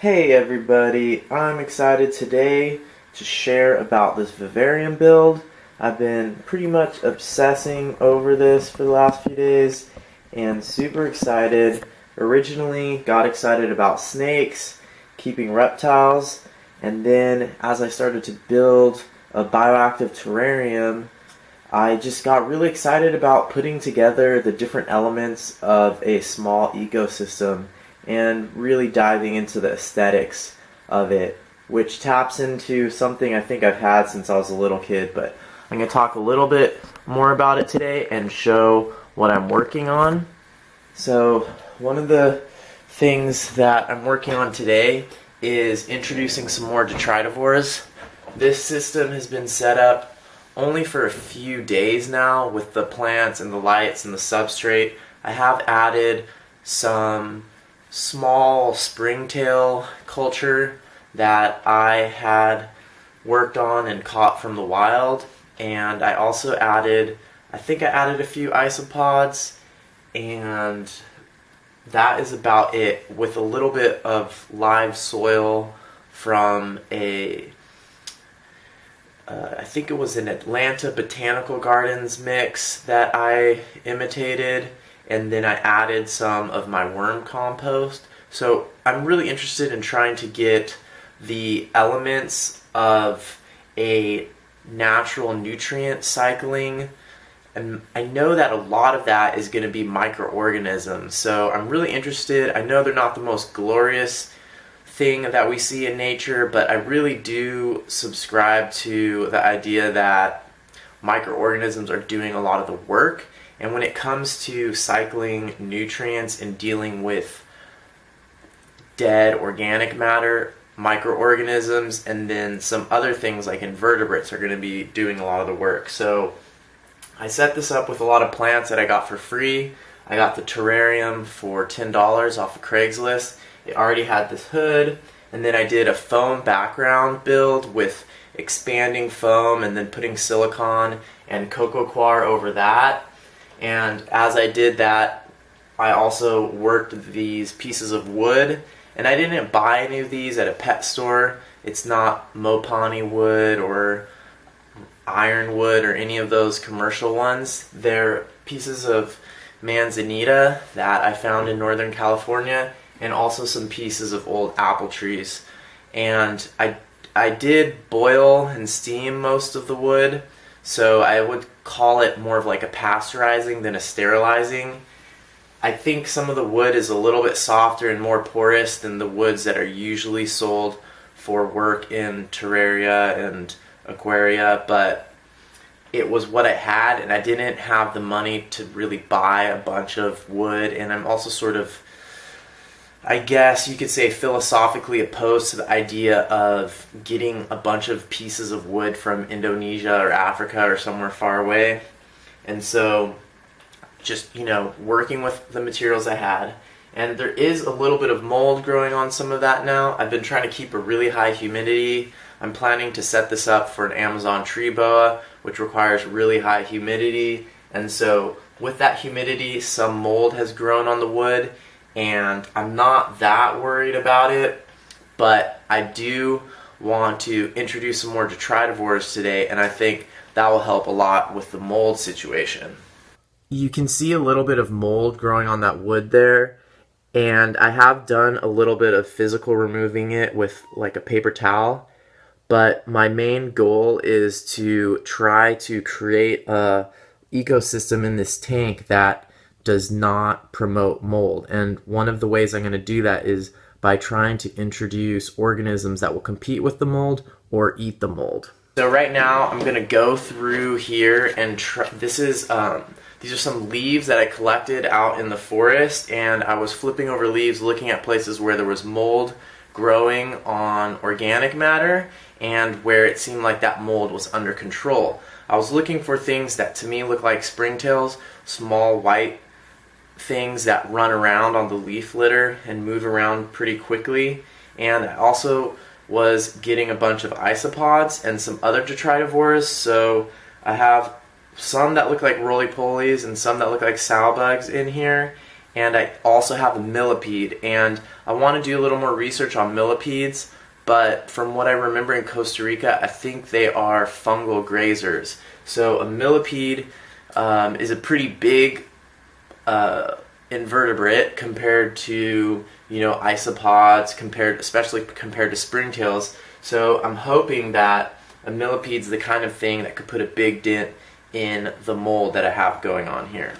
Hey everybody, I'm excited today to share about this vivarium build. I've been pretty much obsessing over this for the last few days and super excited. Originally got excited about snakes, keeping reptiles, and then as I started to build a bioactive terrarium, I just got really excited about putting together the different elements of a small ecosystem and really diving into the aesthetics of it, which taps into something I think I've had since I was a little kid, but I'm going to talk a little bit more about it today and show what I'm working on. So one of the things that I'm working on today is introducing some more detritivores. This system has been set up only for a few days now with the plants and the lights and the substrate. I have added some small springtail culture that I had worked on and caught from the wild, and I also added, I think I added a few isopods, and that is about it, with a little bit of live soil from I think it was an Atlanta Botanical Gardens mix that I imitated, and then I added some of my worm compost. So I'm really interested in trying to get the elements of a natural nutrient cycling, and I know that a lot of that is going to be microorganisms. So I'm really interested. I know they're not the most glorious thing that we see in nature, but I really do subscribe to the idea that microorganisms are doing a lot of the work. And when it comes to cycling nutrients and dealing with dead organic matter, microorganisms and then some other things like invertebrates are going to be doing a lot of the work. So I set this up with a lot of plants that I got for free. I got the terrarium for $10 off of Craigslist. It already had this hood, and then I did a foam background build with expanding foam and then putting silicone and coco coir over that. And as I did that, I also worked these pieces of wood, and I didn't buy any of these at a pet store. It's not Mopani wood or ironwood or any of those commercial ones. They're pieces of manzanita that I found in Northern California, and also some pieces of old apple trees. And I did boil and steam most of the wood, so I would call it more of like a pasteurizing than a sterilizing. I think some of the wood is a little bit softer and more porous than the woods that are usually sold for work in terraria and aquaria, but it was what I had, and I didn't have the money to really buy a bunch of wood, and I'm also sort of, I guess you could say, philosophically opposed to the idea of getting a bunch of pieces of wood from Indonesia or Africa or somewhere far away. And so just, working with the materials I had. And there is a little bit of mold growing on some of that now. I've been trying to keep a really high humidity. I'm planning to set this up for an Amazon tree boa, which requires really high humidity. And so with that humidity, some mold has grown on the wood, and I'm not that worried about it, but I do want to introduce some more detritivores today, and I think that will help a lot with the mold situation. You can see a little bit of mold growing on that wood there, and I have done a little bit of physical removing it with like a paper towel, but my main goal is to try to create a ecosystem in this tank that does not promote mold. And one of the ways I'm going to do that is by trying to introduce organisms that will compete with the mold or eat the mold. So right now I'm going to go through here and these are some leaves that I collected out in the forest, and I was flipping over leaves looking at places where there was mold growing on organic matter and where it seemed like that mold was under control. I was looking for things that to me look like springtails, small white things that run around on the leaf litter and move around pretty quickly. And I also was getting a bunch of isopods and some other detritivores. So I have some that look like roly-polies and some that look like sow bugs in here. and I also have a millipede, and I want to do a little more research on millipedes, but from what I remember in Costa Rica, I think they are fungal grazers. So a millipede is a pretty big invertebrate compared to, isopods, especially compared to springtails. So I'm hoping that a millipede's the kind of thing that could put a big dent in the mold that I have going on here.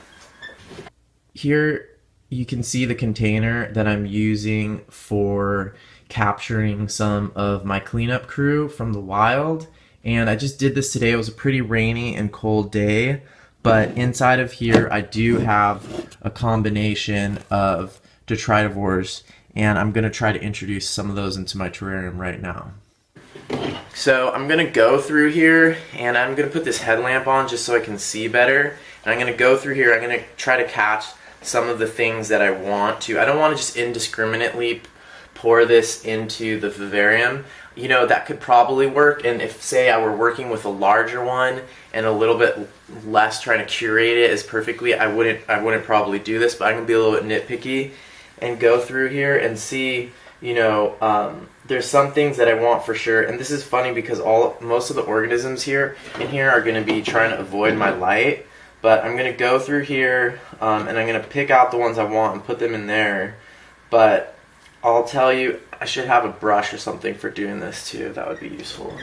Here you can see the container that I'm using for capturing some of my cleanup crew from the wild. And I just did this today. It was a pretty rainy and cold day, but inside of here I do have a combination of detritivores, and I'm going to try to introduce some of those into my terrarium right now. So I'm going to go through here, and I'm going to put this headlamp on just so I can see better. And I'm going to go through here. I'm going to try to catch some of the things that I want to. I don't want to just indiscriminately pour this into the vivarium. That could probably work, and if, say, I were working with a larger one and a little bit less trying to curate it as perfectly, I wouldn't probably do this, but I'm going to be a little bit nitpicky and go through here and see, there's some things that I want for sure. And this is funny because most of the organisms in here are going to be trying to avoid my light, but I'm going to go through here and I'm going to pick out the ones I want and put them in there. But I'll tell you, I should have a brush or something for doing this too. That would be useful.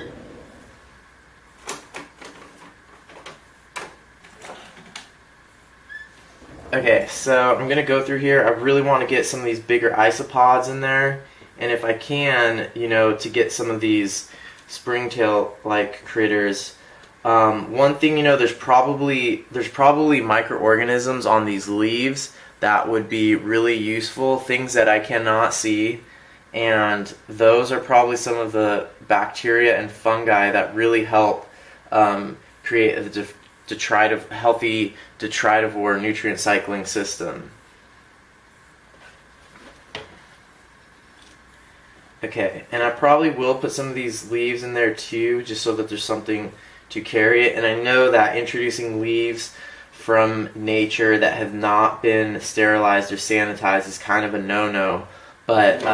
Okay, so I'm going to go through here. I really want to get some of these bigger isopods in there. And if I can, to get some of these springtail-like critters. One thing, there's probably microorganisms on these leaves that would be really useful, things that I cannot see. And those are probably some of the bacteria and fungi that really help create a healthy detritivore nutrient cycling system. Okay, and I probably will put some of these leaves in there too, just so that there's something to carry it. And I know that introducing leaves from nature that have not been sterilized or sanitized is kind of a no-no, but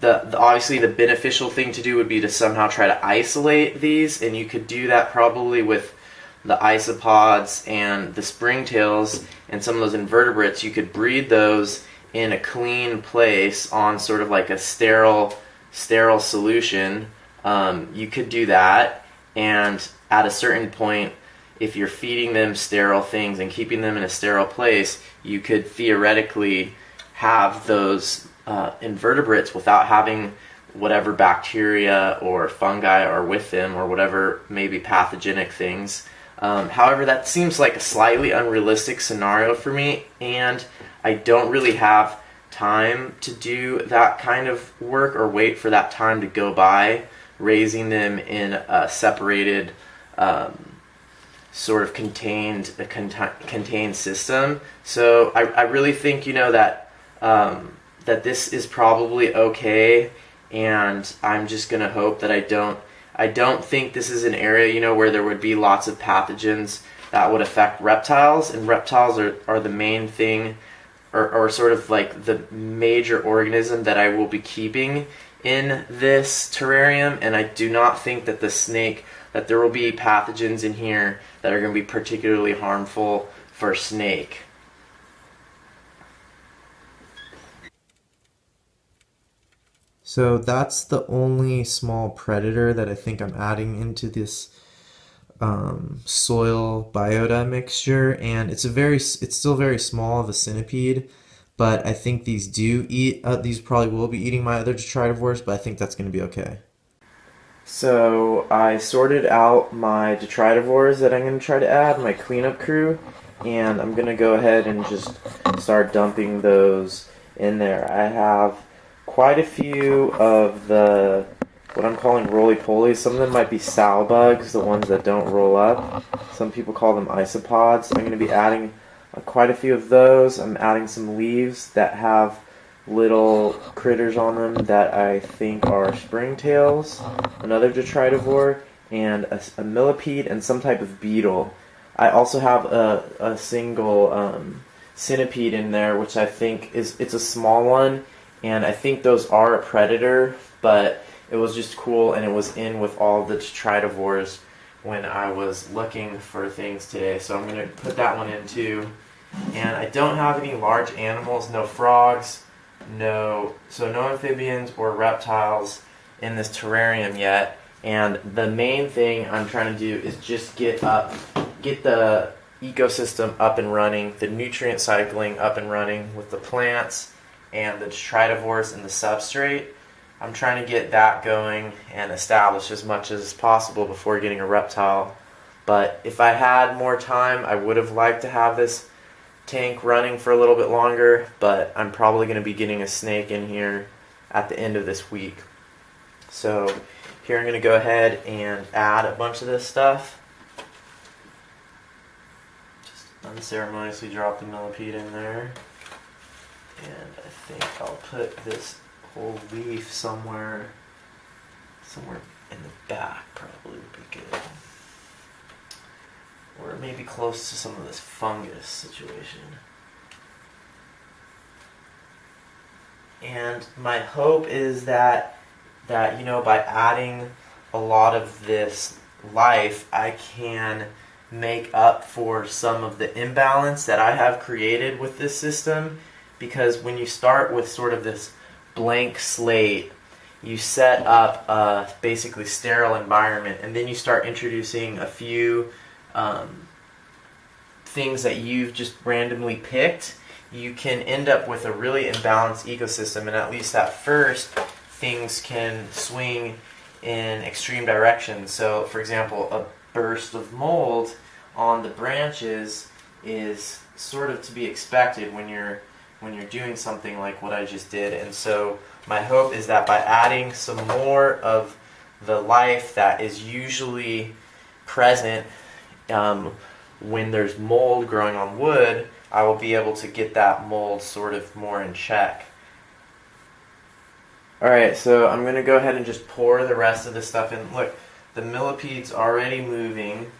obviously the beneficial thing to do would be to somehow try to isolate these, and you could do that probably with the isopods and the springtails and some of those invertebrates. You could breed those in a clean place on sort of like a sterile solution. You could do that, and at a certain point, if you're feeding them sterile things and keeping them in a sterile place, you could theoretically have those invertebrates without having whatever bacteria or fungi are with them, or whatever maybe pathogenic things. However, that seems like a slightly unrealistic scenario for me, and I don't really have time to do that kind of work or wait for that time to go by, raising them in a separated sort of contained system. So I really think that this is probably okay, and I'm just gonna hope that I don't think this is an area where there would be lots of pathogens that would affect reptiles, and reptiles are the main thing, or sort of like the major organism that I will be keeping in this terrarium. And I do not think that that there will be pathogens in here that are going to be particularly harmful for snake. So that's the only small predator that I think I'm adding into this soil biota mixture, and it's still very small of a centipede, but I think these do eat. These probably will be eating my other detritivores, but I think that's going to be okay. So I sorted out my detritivores that I'm going to try to add, my cleanup crew, and I'm going to go ahead and just start dumping those in there. I have quite a few of the what I'm calling roly-polies. Some of them might be sow bugs, the ones that don't roll up. Some people call them isopods. I'm going to be adding quite a few of those. I'm adding some leaves that have little critters on them that I think are springtails, another detritivore, and a millipede, and some type of beetle. I also have a single centipede in there, which I think it's a small one, and I think those are a predator, but it was just cool, and it was in with all the detritivores when I was looking for things today. So I'm going to put that one in too. And I don't have any large animals, no frogs, no amphibians or reptiles in this terrarium yet. And the main thing I'm trying to do is just get the ecosystem up and running, the nutrient cycling up and running with the plants and the detritivores and the substrate. I'm trying to get that going and established as much as possible before getting a reptile. But if I had more time, I would have liked to have this tank running for a little bit longer, but I'm probably going to be getting a snake in here at the end of this week. So here I'm going to go ahead and add a bunch of this stuff. Just unceremoniously drop the millipede in there. And I think I'll put this whole leaf somewhere in the back probably would be good. Or maybe close to some of this fungus situation. And my hope is that you know, by adding a lot of this life, I can make up for some of the imbalance that I have created with this system. Because when you start with sort of this blank slate, you set up a basically sterile environment, and then you start introducing a few things that you've just randomly picked. You can end up with a really imbalanced ecosystem, and at least at first things can swing in extreme directions. So for example, a burst of mold on the branches is sort of to be expected when you're doing something like what I just did. And so my hope is that by adding some more of the life that is usually present when there's mold growing on wood, I will be able to get that mold sort of more in check. Alright, so I'm going to go ahead and just pour the rest of this stuff in. Look, the millipede's already moving.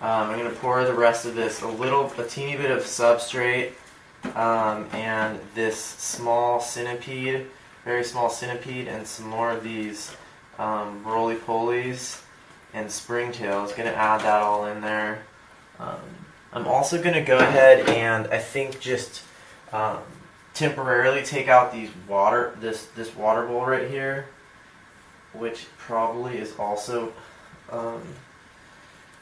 I'm going to pour the rest of this, a teeny bit of substrate, and this small centipede, very small centipede, and some more of these roly-polies and springtails. Going to add that all in there. I'm also going to go ahead and I think just temporarily take out these this water bowl right here, which probably is also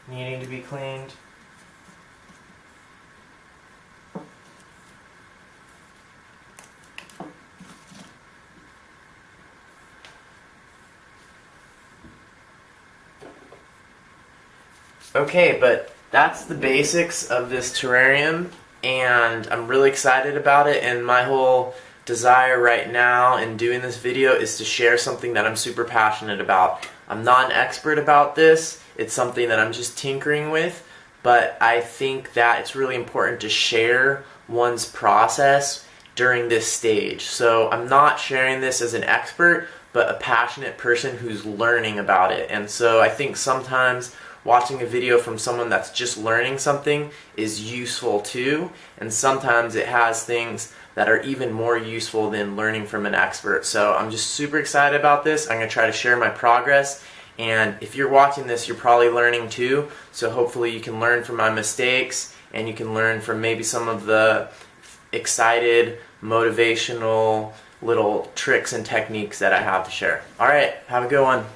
needing to be cleaned. Okay, but that's the basics of this terrarium, and I'm really excited about it, and my whole desire right now in doing this video is to share something that I'm super passionate about. I'm not an expert about this, it's something that I'm just tinkering with, but I think that it's really important to share one's process during this stage. So I'm not sharing this as an expert, but a passionate person who's learning about it. And so I think sometimes watching a video from someone that's just learning something is useful too, and sometimes it has things that are even more useful than learning from an expert. So I'm just super excited about this. I'm going to try to share my progress, and if you're watching this, you're probably learning too, so hopefully you can learn from my mistakes, and you can learn from maybe some of the excited, motivational little tricks and techniques that I have to share. Alright, have a good one.